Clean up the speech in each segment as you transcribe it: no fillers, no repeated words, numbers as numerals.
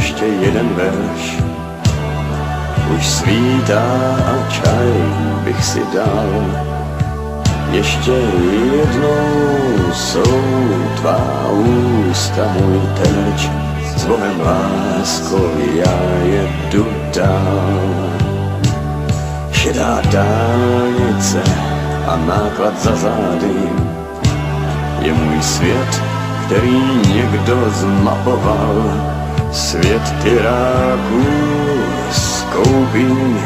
ještě jeden verš. Už svítá a čaj bych si dal. Ještě jednou jsou tvá ústa můj terč. S Bohem lásko, já jedu dál. Šedá dálnice a náklad za zády je můj svět, který někdo zmapoval. Svět tyráků skoupí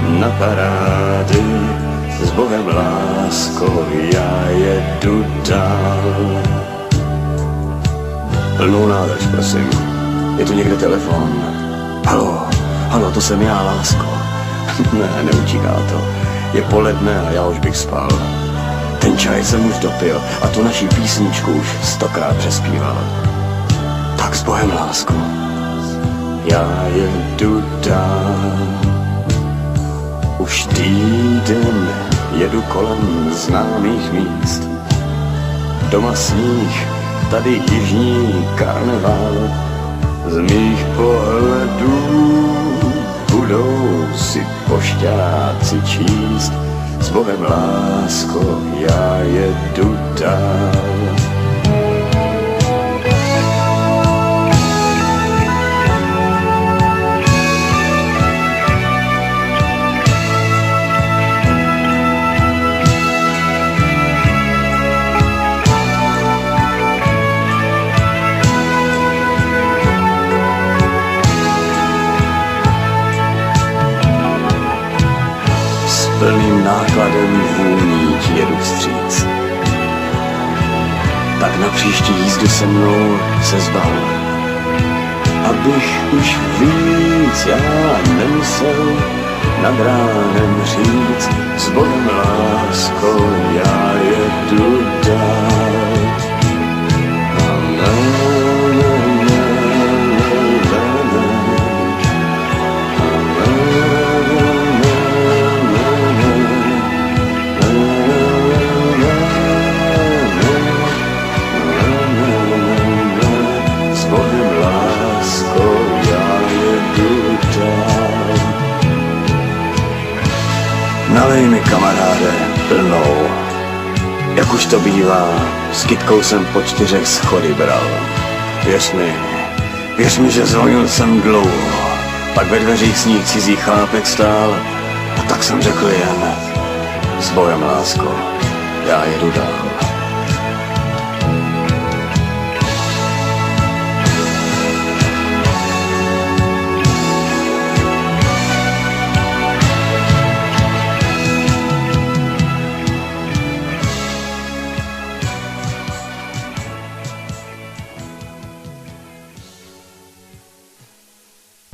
na parády. S Bohem lásko, já jedu dál. Plnou nádrž, prosím. Je tu někde telefon? Halo, to jsem já, lásko. Ne, neutíká to. Je poledne a já už bych spal. Ten čaj jsem už dopil a tu naši písničku už 100krát přespíval. Tak s Bohem, lásko, já jedu dál. Už týden jedu kolem známých míst. Doma sníh, tady jižní karneval. Z mých pohledů budou si pošťáci číst. S Bohem, lásko, já jedu dál. Plným nákladem vůní ti jedu vstříc. Tak na příští jízdu se mnou se zbav, abych už víc já nemusel nad ránem říct. S Bohem, lásko, já jedu dál. Nalej mi, kamaráde, plnou. Jak už to bývá, s kytkou jsem po 4 schody bral. Věř mi, že zvonil jsem dlouho. Pak ve dveřích sníh cizí chlápek stál. A tak jsem řekl jen: s Bohem, lásko, já jedu dál.